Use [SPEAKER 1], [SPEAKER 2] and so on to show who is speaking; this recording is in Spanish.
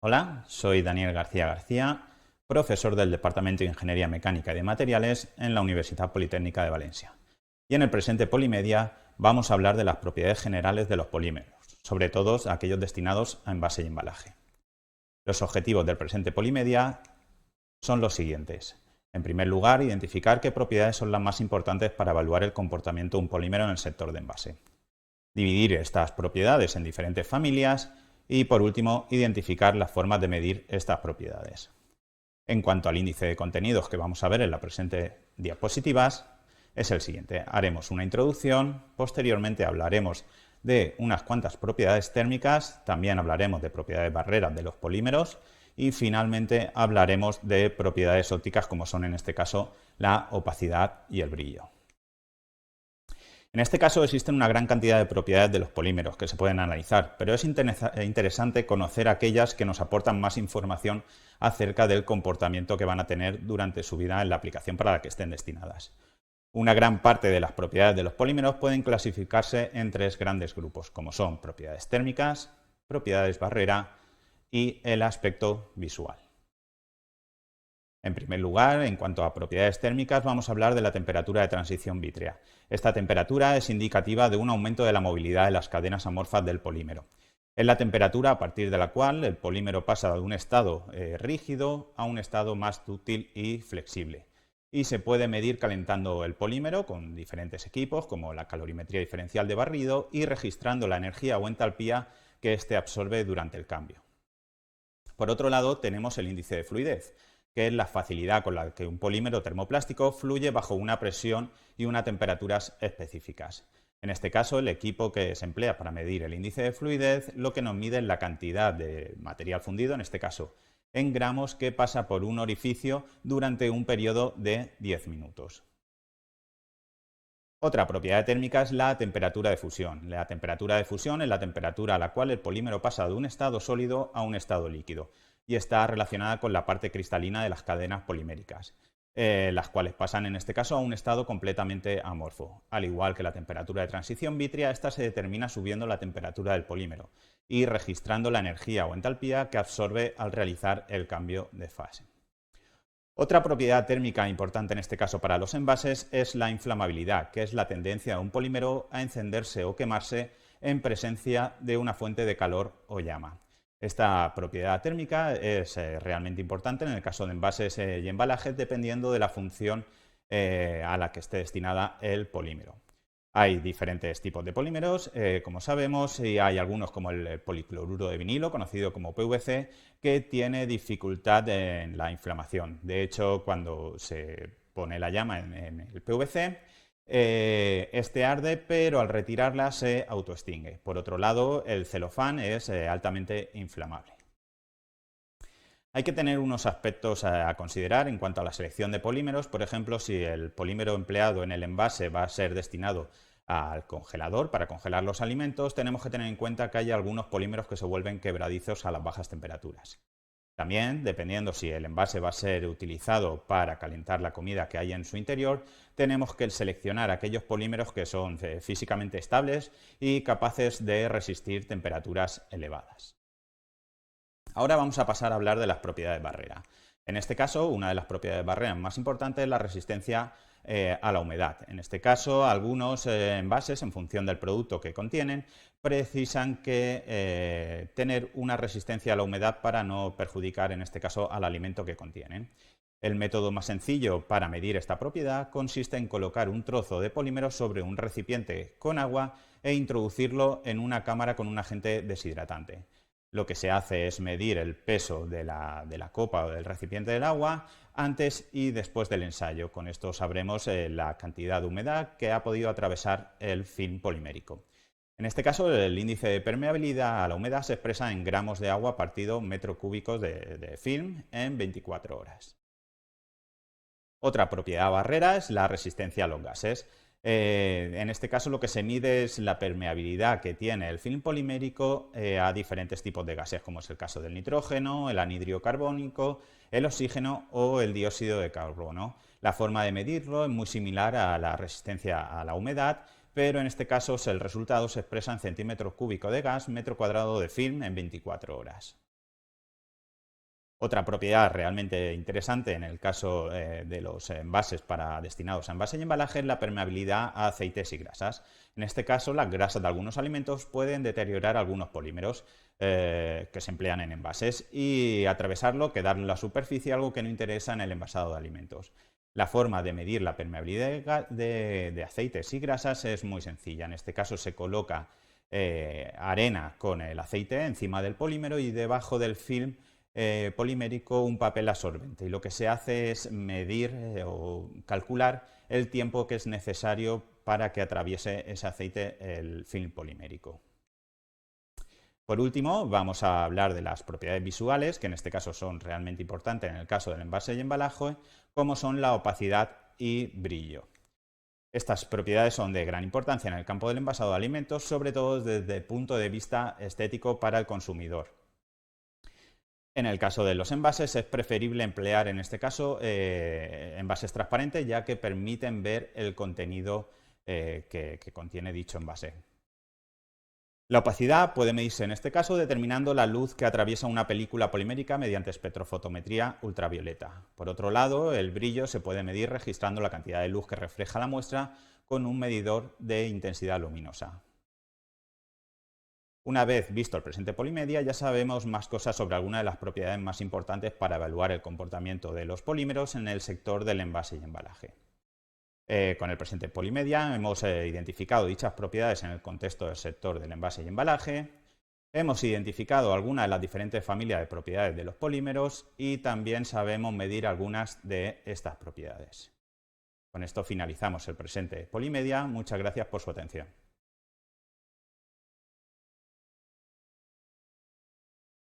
[SPEAKER 1] Hola, soy Daniel García García, profesor del Departamento de Ingeniería Mecánica y de Materiales en la Universidad Politécnica de Valencia. Y en el presente Polimedia vamos a hablar de las propiedades generales de los polímeros, sobre todo aquellos destinados a envase y embalaje. Los objetivos del presente Polimedia son los siguientes. En primer lugar, identificar qué propiedades son las más importantes para evaluar el comportamiento de un polímero en el sector de envase. Dividir estas propiedades en diferentes familias y, por último, identificar las formas de medir estas propiedades. En cuanto al índice de contenidos que vamos a ver en las presentes diapositivas, es el siguiente. Haremos una introducción, posteriormente hablaremos de unas cuantas propiedades térmicas, también hablaremos de propiedades barreras de los polímeros y finalmente hablaremos de propiedades ópticas como son en este caso la opacidad y el brillo. En este caso existen una gran cantidad de propiedades de los polímeros que se pueden analizar, pero es interesante conocer aquellas que nos aportan más información acerca del comportamiento que van a tener durante su vida en la aplicación para la que estén destinadas. Una gran parte de las propiedades de los polímeros pueden clasificarse en tres grandes grupos, como son propiedades térmicas, propiedades barrera y el aspecto visual. En primer lugar, en cuanto a propiedades térmicas, vamos a hablar de la temperatura de transición vítrea. Esta temperatura es indicativa de un aumento de la movilidad de las cadenas amorfas del polímero. Es la temperatura a partir de la cual el polímero pasa de un estado rígido a un estado más dúctil y flexible. Y se puede medir calentando el polímero con diferentes equipos, como la calorimetría diferencial de barrido, y registrando la energía o entalpía que éste absorbe durante el cambio. Por otro lado, tenemos el índice de fluidez, que es la facilidad con la que un polímero termoplástico fluye bajo una presión y unas temperaturas específicas. En este caso, el equipo que se emplea para medir el índice de fluidez lo que nos mide es la cantidad de material fundido, en este caso en gramos, que pasa por un orificio durante un periodo de 10 minutos. Otra propiedad térmica es la temperatura de fusión. La temperatura de fusión es la temperatura a la cual el polímero pasa de un estado sólido a un estado líquido y está relacionada con la parte cristalina de las cadenas poliméricas, las cuales pasan en este caso a un estado completamente amorfo. Al igual que la temperatura de transición vítrea, esta se determina subiendo la temperatura del polímero y registrando la energía o entalpía que absorbe al realizar el cambio de fase. Otra propiedad térmica importante en este caso para los envases es la inflamabilidad, que es la tendencia de un polímero a encenderse o quemarse en presencia de una fuente de calor o llama. Esta propiedad térmica es realmente importante en el caso de envases y embalajes, dependiendo de la función a la que esté destinada el polímero. Hay diferentes tipos de polímeros, como sabemos, y hay algunos como el policloruro de vinilo, conocido como PVC, que tiene dificultad en la inflamación. De hecho, cuando se pone la llama en el PVC, este arde, pero al retirarla se autoextingue. Por otro lado, el celofán es altamente inflamable. Hay que tener unos aspectos a considerar en cuanto a la selección de polímeros. Por ejemplo, si el polímero empleado en el envase va a ser destinado al congelador para congelar los alimentos, tenemos que tener en cuenta que hay algunos polímeros que se vuelven quebradizos a las bajas temperaturas. También, dependiendo si el envase va a ser utilizado para calentar la comida que hay en su interior, tenemos que seleccionar aquellos polímeros que son físicamente estables y capaces de resistir temperaturas elevadas. Ahora vamos a pasar a hablar de las propiedades barrera. En este caso, una de las propiedades barrera más importantes es la resistencia a la humedad. En este caso, algunos envases, en función del producto que contienen, precisan que tener una resistencia a la humedad para no perjudicar, en este caso, al alimento que contienen. El método más sencillo para medir esta propiedad consiste en colocar un trozo de polímero sobre un recipiente con agua e introducirlo en una cámara con un agente deshidratante. Lo que se hace es medir el peso de la copa o del recipiente del agua antes y después del ensayo. Con esto sabremos la cantidad de humedad que ha podido atravesar el film polimérico. En este caso, el índice de permeabilidad a la humedad se expresa en gramos de agua partido metro cúbico de film en 24 horas. Otra propiedad barrera es la resistencia a los gases. En este caso lo que se mide es la permeabilidad que tiene el film polimérico a diferentes tipos de gases, como es el caso del nitrógeno, el anhidro carbónico, el oxígeno o el dióxido de carbono. La forma de medirlo es muy similar a la resistencia a la humedad, pero en este caso el resultado se expresa en centímetros cúbicos de gas, metro cuadrado de film en 24 horas. Otra propiedad realmente interesante en el caso de los envases destinados a envase y embalaje es la permeabilidad a aceites y grasas. En este caso, las grasas de algunos alimentos pueden deteriorar algunos polímeros que se emplean en envases y atravesarlo, quedar en la superficie, algo que no interesa en el envasado de alimentos. La forma de medir la permeabilidad de aceites y grasas es muy sencilla. En este caso se coloca arena con el aceite encima del polímero y debajo del film polimérico un papel absorbente. Y lo que se hace es medir o calcular el tiempo que es necesario para que atraviese ese aceite el film polimérico. Por último, vamos a hablar de las propiedades visuales, que en este caso son realmente importantes en el caso del envase y embalaje, como son la opacidad y brillo. Estas propiedades son de gran importancia en el campo del envasado de alimentos, sobre todo desde el punto de vista estético para el consumidor. En el caso de los envases es preferible emplear en este caso envases transparentes, ya que permiten ver el contenido que contiene dicho envase. La opacidad puede medirse en este caso determinando la luz que atraviesa una película polimérica mediante espectrofotometría ultravioleta. Por otro lado, el brillo se puede medir registrando la cantidad de luz que refleja la muestra con un medidor de intensidad luminosa. Una vez visto el presente Polimedia, ya sabemos más cosas sobre algunas de las propiedades más importantes para evaluar el comportamiento de los polímeros en el sector del envase y embalaje. Con el presente Polimedia hemos identificado dichas propiedades en el contexto del sector del envase y embalaje, hemos identificado algunas de las diferentes familias de propiedades de los polímeros y también sabemos medir algunas de estas propiedades. Con esto finalizamos el presente Polimedia. Muchas gracias por su atención.